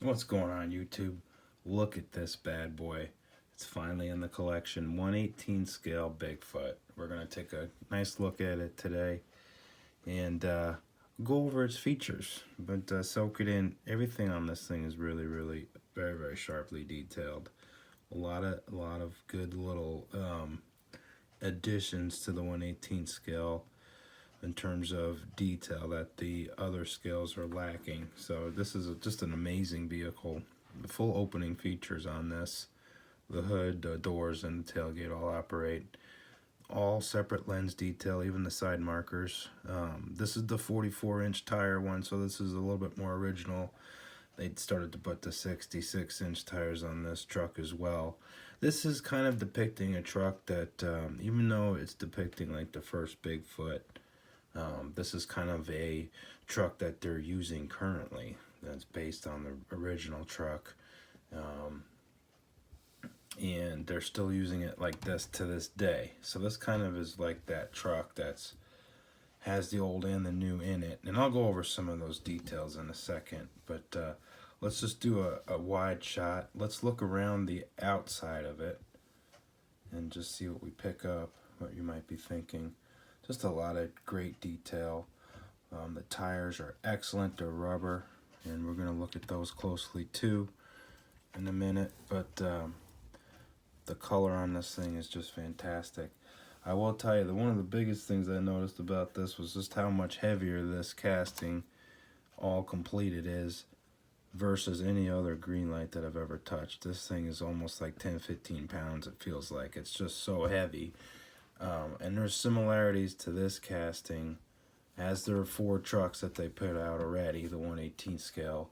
What's going on, YouTube? Look at this bad boy. It's finally in the collection. 1/18 scale Bigfoot. We're going to take a nice look at it today and go over its features, but soak it in. Everything on this thing is really, really very sharply detailed. A lot of good little additions to the 1/18 scale in terms of detail that the other scales are lacking. So this is just an amazing vehicle. The full opening features on this, the hood, the doors, and the tailgate all operate. All separate lens detail, even the side markers. This is the 44-inch tire one, so this is a little bit more original. They started to put the 66-inch tires on this truck as well. This is kind of depicting a truck that, even though it's depicting like the first Bigfoot, this is kind of a truck that they're using currently that's based on the original truck, and they're still using it like this to this day. So this kind of is like that truck that's has the old and the new in it, and I'll go over some of those details in a second, but let's just do a wide shot. Let's look around the outside of it and just see what we pick up, what you might be thinking. Just a lot of great detail. The tires are excellent. They're rubber, and we're going to look at those closely too in a minute. But the color on this thing is just fantastic. I will tell you that one of the biggest things I noticed about this was just how much heavier this casting all completed is versus any other Greenlight that I've ever touched. This thing is almost like 10-15 pounds, it feels like. It's just so heavy. And there's similarities to this casting, as there are 4 trucks that they put out already, the 1/18 scale.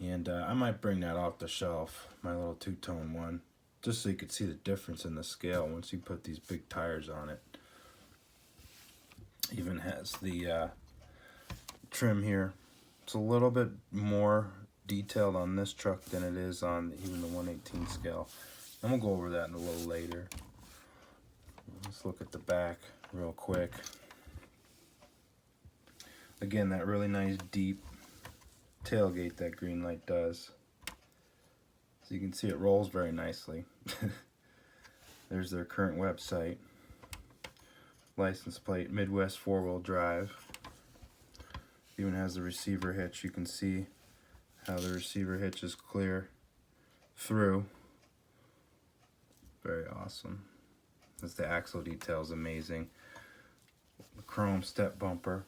And I might bring that off the shelf, my little two-tone one, just so you could see the difference in the scale once you put these big tires on it. Even has the trim here. It's a little bit more detailed on this truck than it is on even the 1/18 scale. And we'll go over that in a little later. Let's look at the back real quick. Again, that really nice deep tailgate that Greenlight does. So you can see it rolls very nicely. There's their current website. License plate, Midwest 4-wheel drive. Even has the receiver hitch. You can see how the receiver hitch is clear through. Very awesome. As the axle detail is amazing. The chrome step bumper.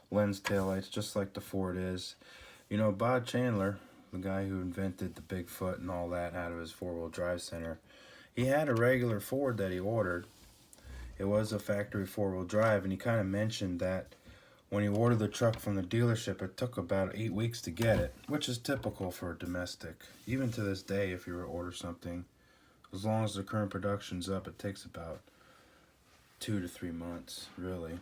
Lens taillights, just like the Ford is. You know, Bob Chandler, the guy who invented the Bigfoot and all that out of his 4-wheel drive center, he had a regular Ford that he ordered. It was a factory 4-wheel drive, and he kind of mentioned that when he ordered the truck from the dealership, it took about 8 weeks to get it, which is typical for a domestic. Even to this day, if you were to order something, as long as the current production's up, it takes about 2 to 3 months, really.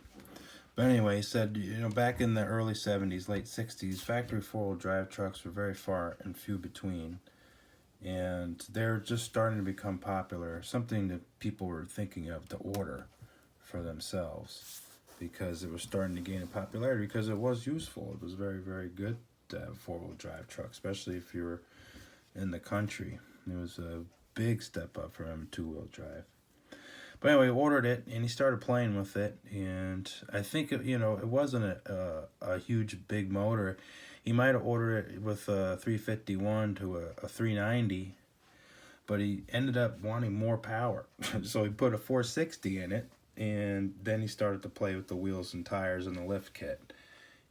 But anyway, he said, you know, back in the early 70s, late 60s, factory 4-wheel drive trucks were very far and few between. And they're just starting to become popular, something that people were thinking of to order for themselves, because it was starting to gain in popularity because it was useful. It was very good to have a 4-wheel drive truck, especially if you were in the country. It was a big step up for him, 2-wheel drive. But anyway, he ordered it and he started playing with it, and I think it, you know, it wasn't a huge big motor. He might have ordered it with a 351 to a 390, but he ended up wanting more power. So he put a 460 in it, and then he started to play with the wheels and tires and the lift kit,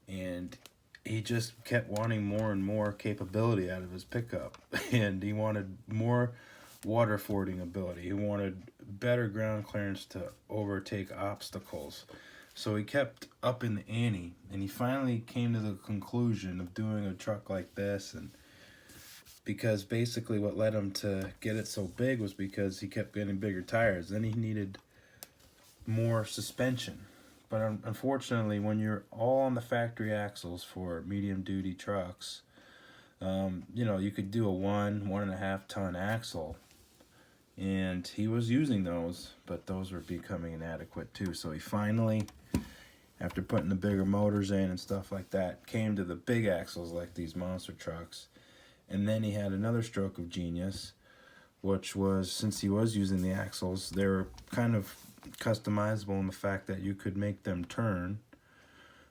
and he just kept wanting more and more capability out of his pickup. And he wanted more water fording ability. He wanted better ground clearance to overtake obstacles. So he kept up in the ante, and he finally came to the conclusion of doing a truck like this. And because basically what led him to get it so big was because he kept getting bigger tires. Then he needed more suspension. But unfortunately, when you're all on the factory axles for medium duty trucks, you know, you could do a 1.5 ton axle, and he was using those, but those were becoming inadequate too. So he finally after putting the bigger motors in and stuff like that, came to the big axles like these monster trucks. And then he had another stroke of genius, which was, since he was using the axles, they were kind of customizable in the fact that you could make them turn.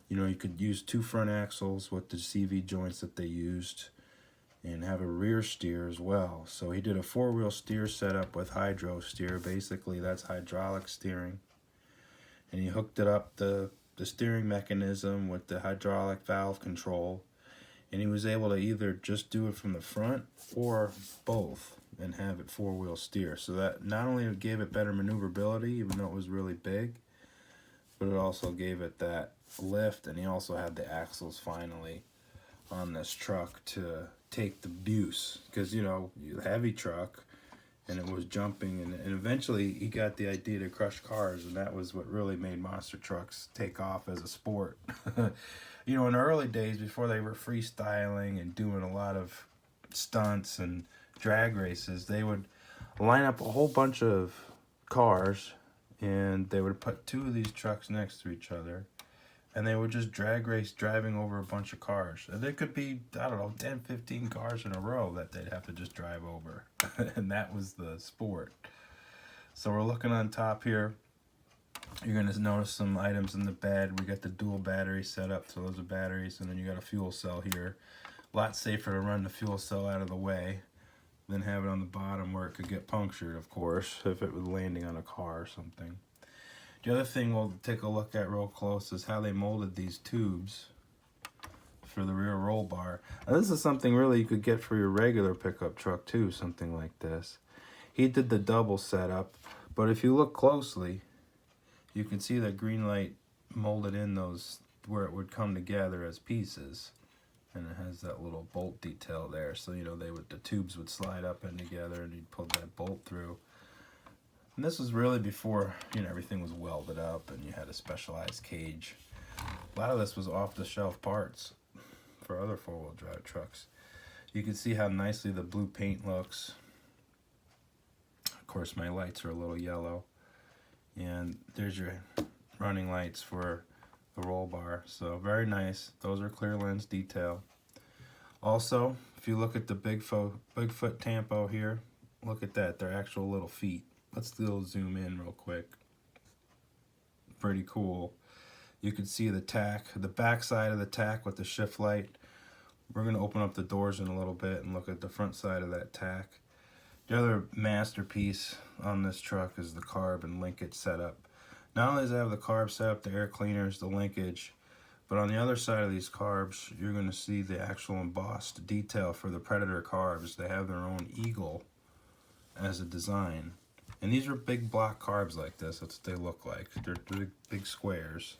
You know, you could use 2 front axles with the CV joints that they used and have a rear steer as well. So he did a 4-wheel steer setup with hydro steer. Basically, that's hydraulic steering. And he hooked it up, the steering mechanism with the hydraulic valve control. And he was able to either just do it from the front or both and have it 4-wheel steer. So that not only gave it better maneuverability, even though it was really big, but it also gave it that lift. And he also had the axles finally on this truck to take the abuse, because, you know, heavy truck, and it was jumping, and eventually he got the idea to crush cars, and that was what really made monster trucks take off as a sport. You know, in the early days, before they were freestyling and doing a lot of stunts and drag races, they would line up a whole bunch of cars, and they would put 2 of these trucks next to each other, and they would just drag race driving over a bunch of cars. And there could be, I don't know, 10, 15 cars in a row that they'd have to just drive over. And that was the sport. So we're looking on top here. You're going to notice some items in the bed. We got the dual battery set up, so those are batteries. And then you got a fuel cell here. A lot safer to run the fuel cell out of the way than have it on the bottom where it could get punctured, of course, if it was landing on a car or something. The other thing we'll take a look at real close is how they molded these tubes for the rear roll bar. Now, this is something really you could get for your regular pickup truck too, something like this. He did the double setup, but if you look closely, you can see that Greenlight molded in those where it would come together as pieces. And it has that little bolt detail there, so, you know, the tubes would slide up and together, and you'd pull that bolt through. And this was really before, you know, everything was welded up and you had a specialized cage. A lot of this was off-the-shelf parts for other 4-wheel drive trucks. You can see how nicely the blue paint looks. Of course, my lights are a little yellow. And there's your running lights for the roll bar. So very nice. Those are clear lens detail. Also, if you look at the Bigfoot tampo here, look at that. They're actual little feet. Let's zoom in real quick. Pretty cool. You can see the tack, the back side of the tack with the shift light. We're going to open up the doors in a little bit and look at the front side of that tack. The other masterpiece on this truck is the carb and linkage setup. Not only does it have the carb setup, the air cleaners, the linkage, but on the other side of these carbs, you're going to see the actual embossed detail for the Predator carbs. They have their own eagle as a design. And these are big block carbs like this. That's what they look like. They're big squares.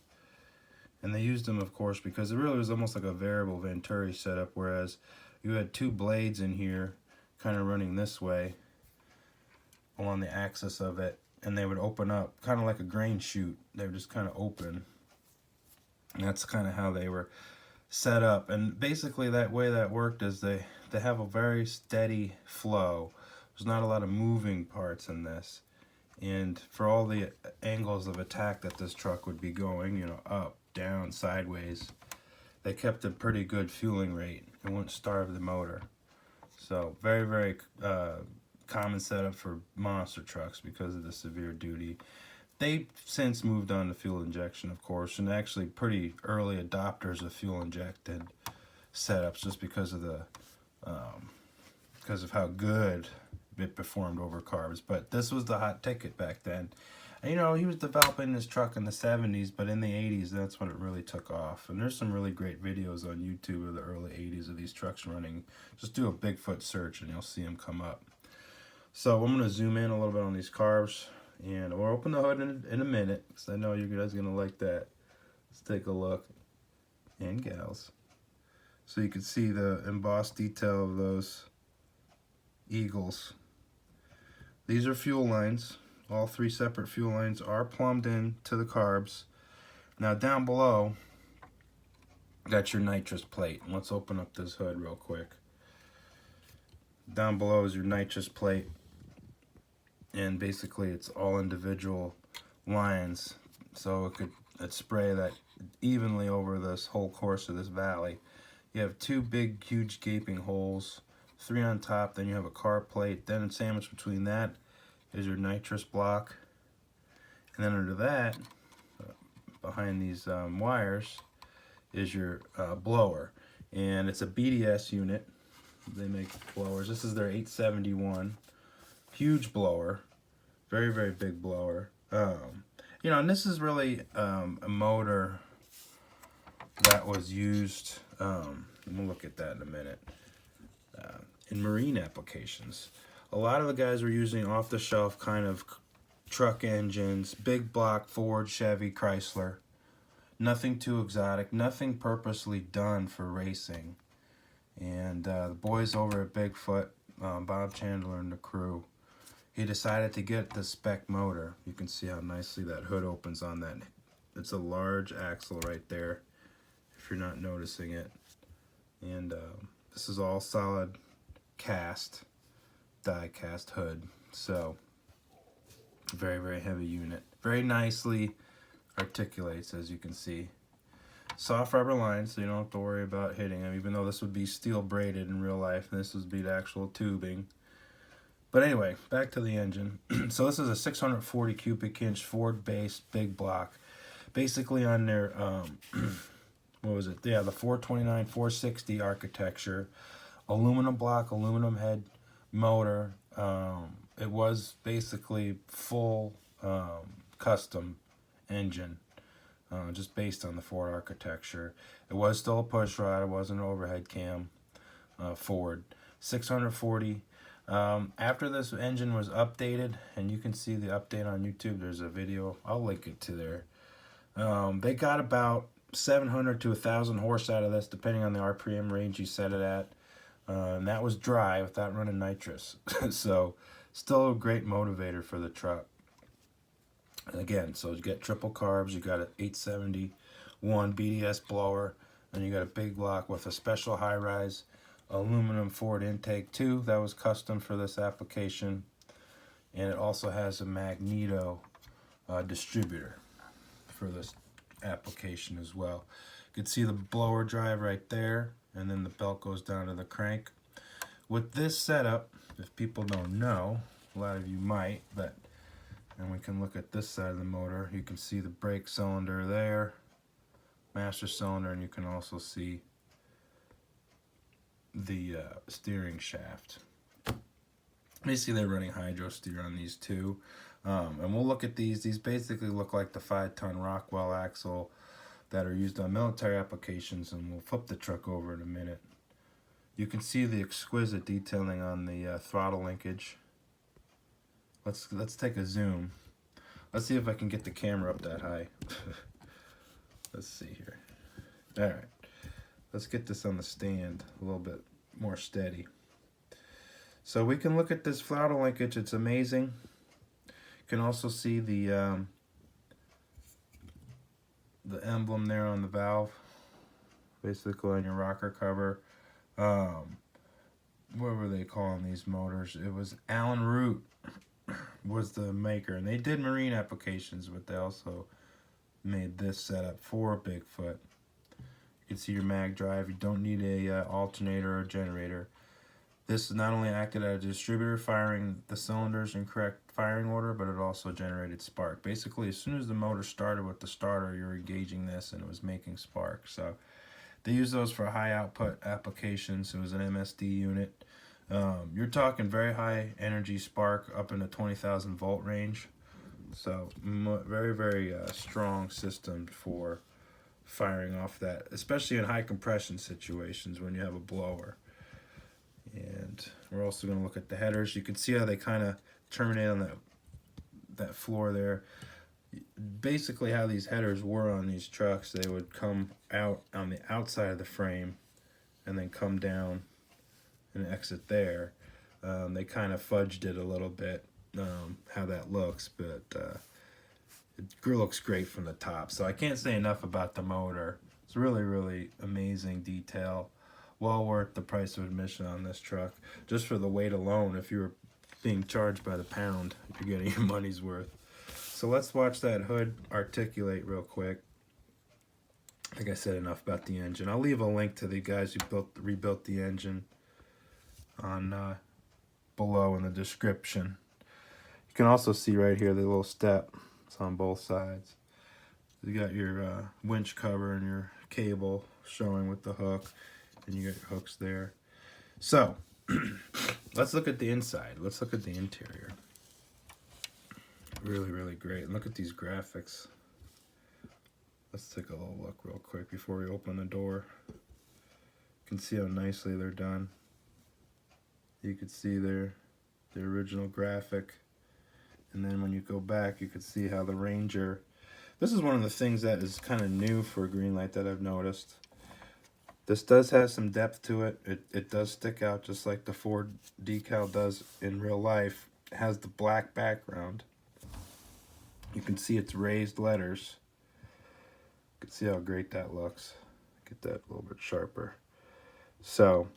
And they used them, of course, because it really was almost like a variable Venturi setup, whereas you had 2 blades in here kind of running this way along the axis of it, and they would open up kind of like a grain chute. They would just kind of open. And that's kind of how they were set up. And basically that way that worked is they have a very steady flow. There's not a lot of moving parts in this. And for all the angles of attack that this truck would be going, you know, up, down, sideways, they kept a pretty good fueling rate. It wouldn't starve the motor. So very, very common setup for monster trucks because of the severe duty. They've since moved on to fuel injection, of course, and actually pretty early adopters of fuel injected setups just because of how good it performed over carbs. But this was the hot ticket back then. And, you know, he was developing this truck in the 70s, but in the 80s, that's when it really took off. And there's some really great videos on YouTube of the early 80s of these trucks running. Just do a Bigfoot search and you'll see them come up. So I'm going to zoom in a little bit on these carbs, and we'll open the hood in a minute, because I know you guys are going to like that. Let's take a look. And gals. So you can see the embossed detail of those eagles. These are fuel lines. All 3 separate fuel lines are plumbed in to the carbs. Now down below, got your nitrous plate. Let's open up this hood real quick. Down below is your nitrous plate. And basically it's all individual lines. So it'd spray that evenly over this whole course of this valley. You have two big, huge gaping holes, 3 on top, then you have a carb plate, then sandwiched between that is your nitrous block, and then under that, behind these wires, is your blower. And it's a BDS unit. They make blowers. This is their 871. Huge blower. Very, very big blower. You know, and this is really a motor that was used, we'll look at that in a minute, in marine applications. A lot of the guys were using off-the-shelf kind of truck engines, big block Ford, Chevy, Chrysler. Nothing too exotic, nothing purposely done for racing. And the boys over at Bigfoot, Bob Chandler and the crew, he decided to get the spec motor. You can see how nicely that hood opens on that. It's a large axle right there, if you're not noticing it. And this is all solid cast, die-cast hood. So, very, very heavy unit. Very nicely articulates, as you can see. Soft rubber lines, so you don't have to worry about hitting them, even though this would be steel braided in real life, and this would be the actual tubing. But anyway, back to the engine. So this is a 640 cubic inch Ford-based big block. Basically on their, what was it? Yeah, the 429, 460 architecture. Aluminum block, aluminum head motor. It was basically full custom engine, just based on the Ford architecture. It was still a push rod. It wasn't an overhead cam Ford. 640. After this engine was updated, and you can see the update on YouTube, there's a video, I'll link it to there. They got about 700 to 1,000 horse out of this, depending on the RPM range you set it at. And that was dry without running nitrous. So still a great motivator for the truck. Again, so you get triple carbs, you got an 871 BDS blower, and you got a big block with a special high-rise aluminum Ford intake too. That was custom for this application. And it also has a magneto distributor for this application as well. You can see the blower drive right there, and then the belt goes down to the crank. With this setup, if people don't know, a lot of you might, but and we can look at this side of the motor. You can see the brake cylinder there, master cylinder, and you can also see the steering shaft. Basically, they're running hydro steer on these two. And we'll look at these. These basically look like the 5-ton Rockwell axle that are used on military applications, and we'll flip the truck over in a minute. You can see the exquisite detailing on the throttle linkage. Let's take a zoom. Let's see if I can get the camera up that high. Let's see here. All right. Let's get this on the stand a little bit more steady. So we can look at this throttle linkage. It's amazing. You can also see the emblem there on the valve, basically on your rocker cover. What were they calling these motors? It was Allen Root was the maker, and they did marine applications, but they also made this setup for Bigfoot. You can see your mag drive. You don't need a alternator or generator. This not only acted as a distributor, firing the cylinders in correct firing order, but it also generated spark. Basically, as soon as the motor started with the starter, you're engaging this, and it was making spark. So they use those for high output applications. It was an MSD unit. You're talking very high energy spark up in the 20,000 volt range. So very, very strong system for firing off that, especially in high compression situations when you have a blower. And we're also going to look at the headers. You can see how they kind of terminate on that floor there. Basically how these headers were on these trucks, they would come out on the outside of the frame and then come down and exit there. They kind of fudged it a little bit, how that looks, but it looks great from the top. So I can't say enough about the motor. It's really, really amazing detail. Well worth the price of admission on this truck. Just for the weight alone, if you were being charged by the pound, you're getting your money's worth. So let's watch that hood articulate real quick. like I said, enough about the engine. I'll leave a link to the guys who rebuilt the engine on below in the description. You can also see right here the little step. It's on both sides. You got your winch cover and your cable showing with the hook, and you got your hooks there. So let's look at the inside. Let's look at the interior. Really, really great. Look at these graphics. Let's take a little look real quick before we open the door. You can see how nicely they're done. You can see the original graphic. And then when you go back, you can see how the Ranger... This is one of the things that is kind of new for Greenlight that I've noticed. This does have some depth to it. It does stick out just like the Ford decal does in real life. It has the black background. You can see it's raised letters. You can see how great that looks. Get that a little bit sharper. So,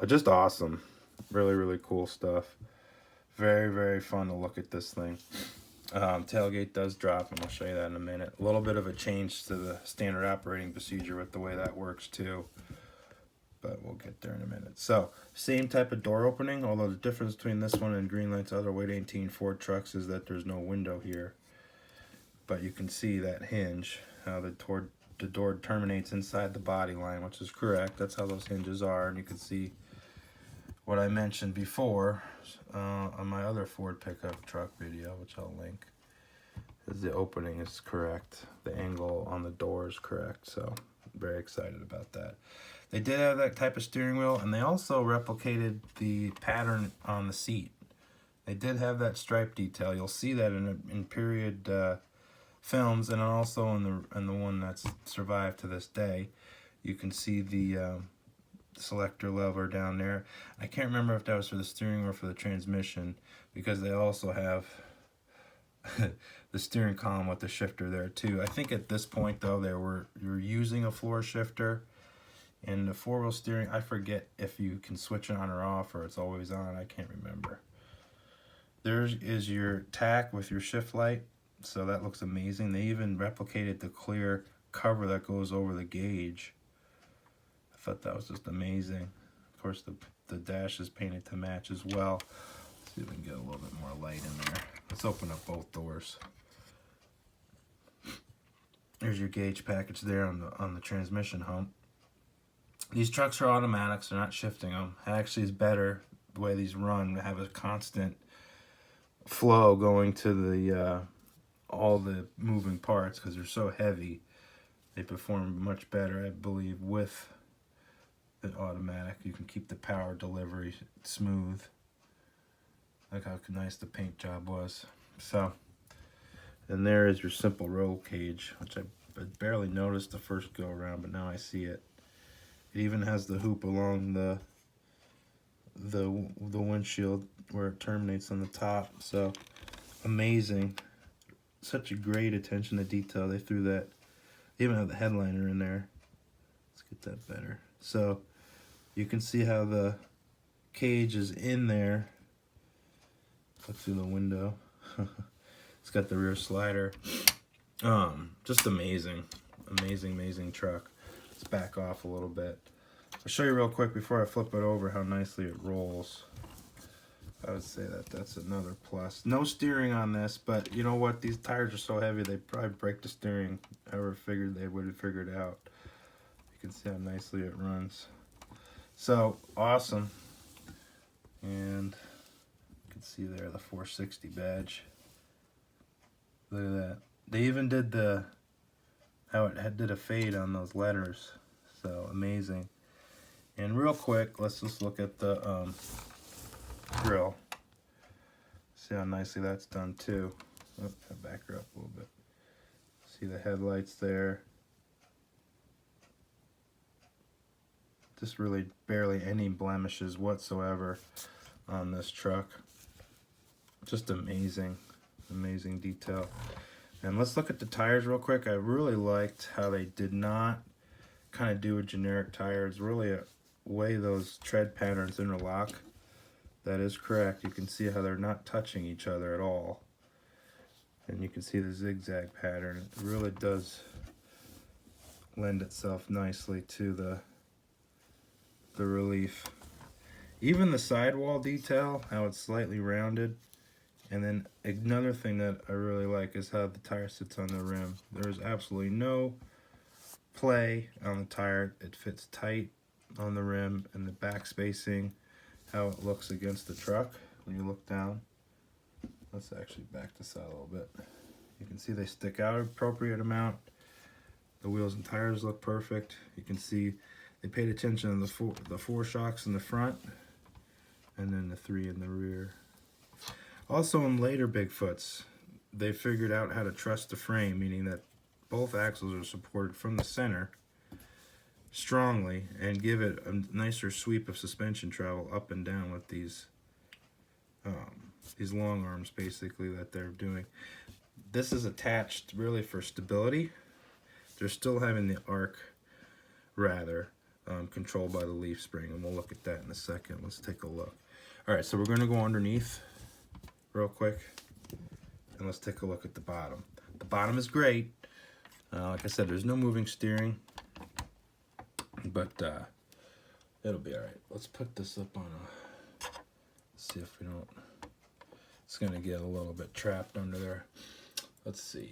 just awesome. Really, really cool stuff. Very, very fun to look at this thing. Tailgate does drop, and I'll show you that in a minute. A little bit of a change to the standard operating procedure with the way that works too, but we'll get there in a minute. So, same type of door opening, although the difference between this one and Greenlight's other weight 18 Ford trucks is that there's no window here. But you can see that hinge, how the door terminates inside the body line, which is correct. That's how those hinges are, and you can see what I mentioned before on my other Ford pickup truck video, which I'll link, is the opening is correct. The angle on the door is correct, so I'm very excited about that. They did have that type of steering wheel, and they also replicated the pattern on the seat. They did have that stripe detail. You'll see that in period films, and also in the one that's survived to this day. You can see the selector lever down there. I can't remember if that was for the steering or for the transmission, because they also have the steering column with the shifter there too. I think at this point though you're using a floor shifter, and the four-wheel steering, I forget if you can switch it on or off or it's always on. I can't remember. There is your tack with your shift light, so that looks amazing. They even replicated the clear cover that goes over the gauge. I thought that was just amazing. Of course, the dash is painted to match as well. Let's see if we can get a little bit more light in there. Let's open up both doors. There's your gauge package there on the transmission hump. These trucks are automatics. They're not shifting them. It actually is better the way these run. They have a constant flow going to the all the moving parts, because they're so heavy. They perform much better, I believe, with the automatic. You can keep the power delivery smooth. Look how nice the paint job was. So, and there is your simple roll cage, which I barely noticed the first go around, but now I see it. It even has the hoop along the windshield where it terminates on the top. So amazing. Such a great attention to detail. They threw that. They even have the headliner in there. Let's get that better. So you can see how the cage is in there. Look through the window. It's got the rear slider. Just amazing. Amazing truck. Let's back off a little bit. I'll show you real quick before I flip it over how nicely it rolls. I would say that's another plus. No steering on this, but you know what? These tires are so heavy, they probably break the steering. I ever figured they would have figured it out. You can see how nicely it runs. So, awesome. And you can see there the 460 badge. Look at that. They even did how it did a fade on those letters. So, amazing. And real quick, let's just look at the grill. See how nicely that's done too. Oh, I'll back her up a little bit. See the headlights there. Just really barely any blemishes whatsoever on this truck. Just amazing detail. And let's look at the tires real quick. I really liked how they did not kind of do a generic tire. It's really a way those tread patterns interlock. That is correct. You can see how they're not touching each other at all. And you can see the zigzag pattern. It really does lend itself nicely to the relief. Even the sidewall detail, how it's slightly rounded. And then another thing that I really like is how the tire sits on the rim. There's absolutely no play on the tire. It fits tight on the rim, and the back spacing, how it looks against the truck when you look down. Let's actually back this out a little bit. You can see they stick out an appropriate amount. The wheels and tires look perfect. You can see they paid attention to the four shocks in the front and then the 3 in the rear. Also in later Bigfoots, they figured out how to truss the frame, meaning that both axles are supported from the center strongly and give it a nicer sweep of suspension travel up and down with these long arms basically that they're doing. This is attached really for stability. They're still having the arc rather controlled by the leaf spring, and we'll look at that in a second. Let's take a look. All right, so we're going to go underneath real quick, and let's take a look at the bottom. The bottom is great. Like I said, there's no moving steering, but it'll be all right. Let's put this up on a, see if we don't, it's going to get a little bit trapped under there. Let's see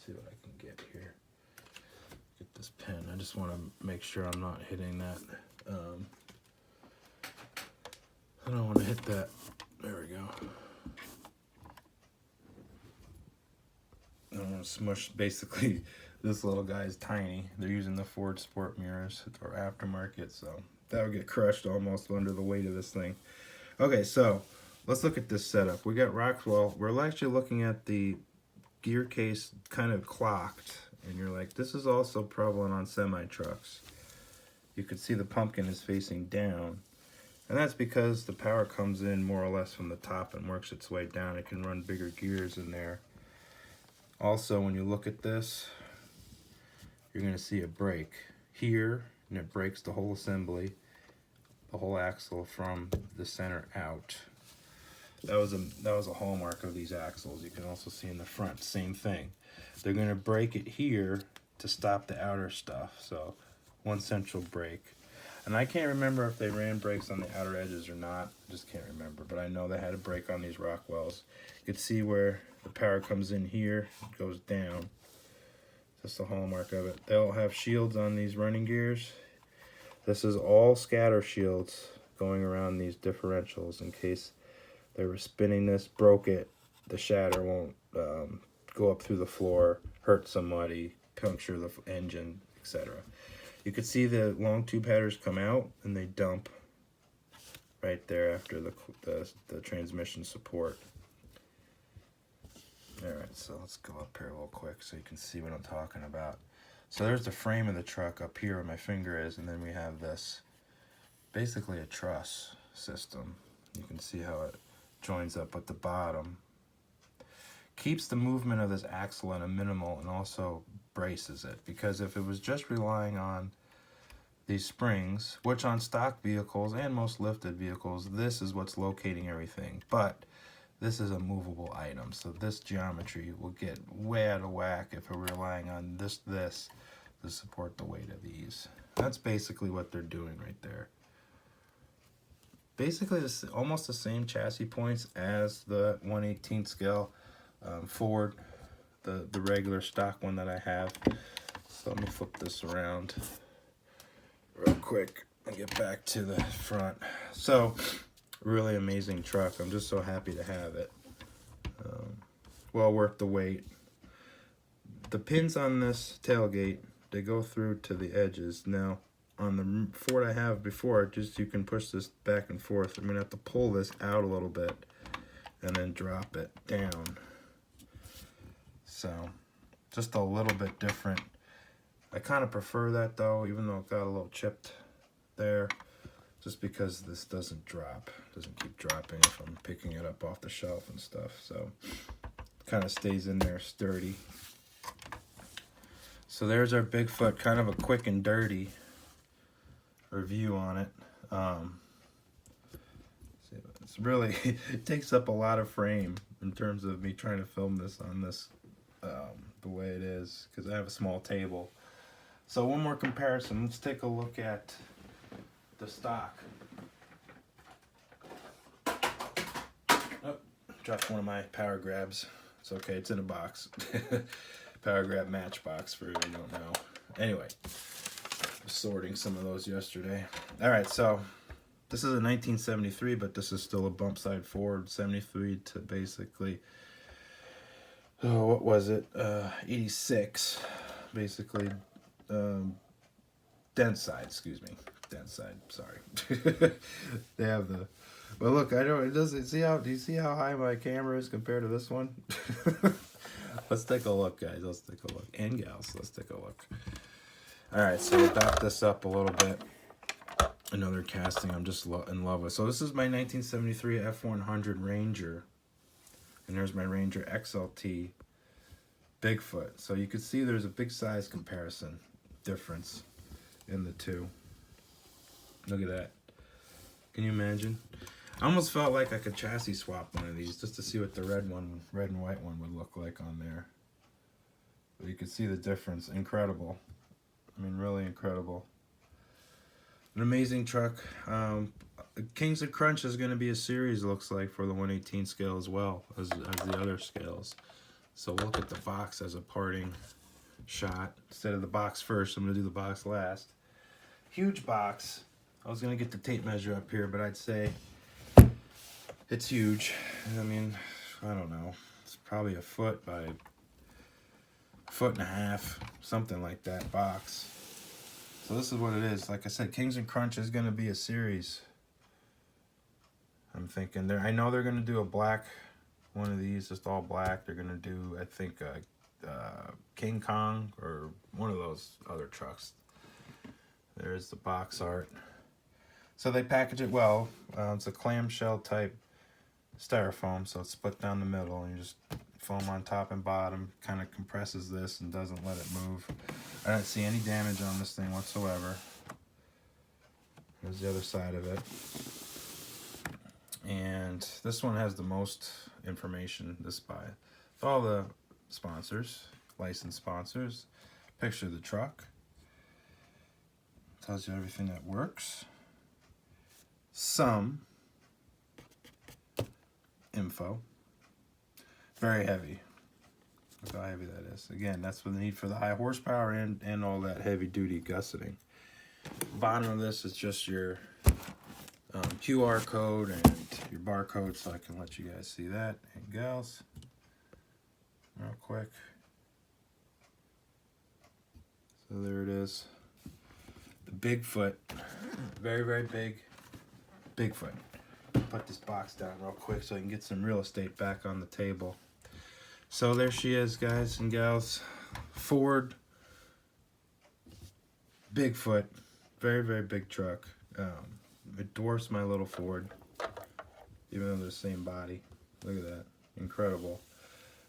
what I can get here. Get this pen. I just want to make sure I'm not hitting that. I don't want to hit that. There we go. I don't want to smush. Basically, this little guy is tiny. They're using the Ford Sport mirrors or aftermarket, so that would get crushed almost under the weight of this thing. Okay, so let's look at this setup. We got Rockwell. We're actually looking at the gear case kind of clocked, and you're like, this is also prevalent on semi trucks. You can see the pumpkin is facing down, and that's because the power comes in more or less from the top and works its way down. It can run bigger gears in there. Also, when you look at this, you're going to see a brake here, and it breaks the whole assembly, the whole axle from the center out. That was a hallmark of these axles. You can also see in the front, same thing. They're going to break it here to stop the outer stuff. So one central brake. And I can't remember if they ran brakes on the outer edges or not. Just can't remember. But I know they had a brake on these Rockwells. You can see where the power comes in here, it goes down. That's the hallmark of it. They'll have shields on these running gears. This is all scatter shields going around these differentials in case they were spinning this, broke it, the shatter won't go up through the floor, hurt somebody, puncture the engine, etc. You could see the long tube headers come out and they dump right there after the transmission support. Alright, so let's go up here real quick so you can see what I'm talking about. So there's the frame of the truck up here where my finger is, and then we have this, basically a truss system. You can see how it joins up at the bottom. Keeps the movement of this axle at a minimal and also braces it, because if it was just relying on these springs, which on stock vehicles and most lifted vehicles, this is what's locating everything. But this is a movable item, so this geometry will get way out of whack if we're relying on this to support the weight of these. That's basically what they're doing right there. Basically, it's almost the same chassis points as the 1/18 scale Ford, the regular stock one that I have. So let me flip this around real quick and get back to the front. So, really amazing truck. I'm just so happy to have it. Well worth the wait. The pins on this tailgate, they go through to the edges. Now, on the Ford I have before, just you can push this back and forth. I'm going to have to pull this out a little bit and then drop it down. So, just a little bit different. I kind of prefer that though, even though it got a little chipped there, just because this doesn't drop. It doesn't keep dropping if I'm picking it up off the shelf and stuff. So, kind of stays in there sturdy. So there's our Bigfoot, kind of a quick and dirty review on it. It's really, it takes up a lot of frame in terms of me trying to film this on this the way it is, because I have a small table. So one more comparison. Let's take a look at the stock. Oh, dropped one of my power grabs. It's okay, it's in a box. Power grab matchbox for you who don't know. Anyway, sorting some of those yesterday. Alright, so this is a 1973, but this is still a bump side Ford, 73 to basically, oh, what was it? 86, basically. Dent side, excuse me. Dent side, sorry. They have the, but look, I don't, it doesn't, see how, do you see how high my camera is compared to this one? Let's take a look, guys. Let's take a look. And gals, let's take a look. Alright, so we'll back this up a little bit. Another casting I'm just in love with. So this is my 1973 F100 Ranger. And there's my Ranger XLT Bigfoot. So you can see there's a big size comparison difference in the two. Look at that. Can you imagine? I almost felt like I could chassis swap one of these just to see what the red and white one would look like on there. But you can see the difference. Incredible. I mean, really incredible. An amazing truck. Kings of Crunch is going to be a series, looks like, for the 118 scale as well as the other scales. So we'll look at the box as a parting shot. Instead of the box first, I'm going to do the box last. Huge box. I was going to get the tape measure up here, but I'd say it's huge. I mean, I don't know. It's probably a foot by a foot and a half, something like that box. So this is what it is. Like I said, Kings and Crunch is going to be a series. I'm thinking there. I know they're going to do a black one of these, just all black. They're going to do, I think, King Kong or one of those other trucks. There's the box art. So they package it well. It's a clamshell type styrofoam, so it's split down the middle, and you just foam on top and bottom. Kind of compresses this and doesn't let it move. I don't see any damage on this thing whatsoever. There's the other side of it. And this one has the most information, this by all the sponsors, licensed sponsors. Picture of the truck. Tells you everything that works. Some info. Very heavy. Look how heavy that is. Again, that's what the need for the high horsepower and all that heavy duty gusseting. Bottom of this is just your QR code and your barcode, so I can let you guys see that. And gals, real quick. So there it is. The Bigfoot. Very, very big Bigfoot. Put this box down real quick so I can get some real estate back on the table. So there she is, guys and gals. Ford Bigfoot. Very, very big truck. It dwarfs my little Ford, even though they're the same body. Look at that. Incredible.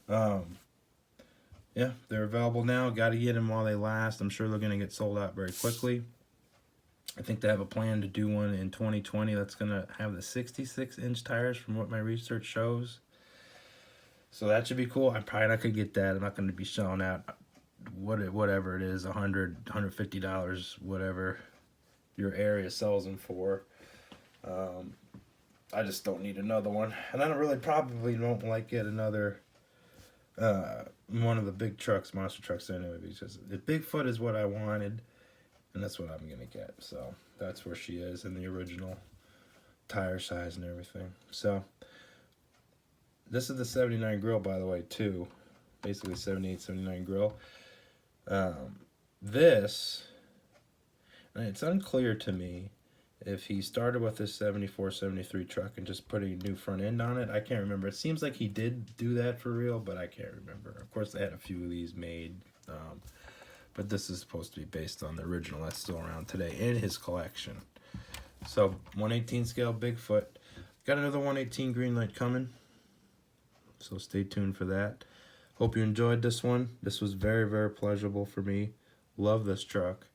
Yeah, they're available now. Got to get them while they last. I'm sure they're going to get sold out very quickly. I think they have a plan to do one in 2020 that's going to have the 66-inch tires from what my research shows. So that should be cool. I'm probably not going to get that. I'm not going to be shelling out whatever it is, $100, $150, whatever your area sells them for. I just don't need another one. And I probably don't like get another one of the big trucks, monster trucks anyway, because the Bigfoot is what I wanted. And that's what I'm going to get. So that's where she is in the original tire size and everything. So this is the 79 grill, by the way, too. Basically 78, 79 grill. This, and it's unclear to me if he started with this 74, 73 truck and just put a new front end on it. I can't remember. It seems like he did do that for real, but I can't remember. Of course, they had a few of these made. But this is supposed to be based on the original that's still around today in his collection. So 118 scale Bigfoot. Got another 118 Greenlight coming. So stay tuned for that. Hope you enjoyed this one. This was very, very pleasurable for me. Love this truck.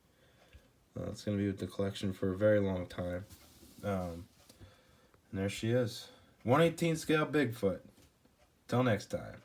It's going to be with the collection for a very long time. And there she is. 118 scale Bigfoot. Till next time.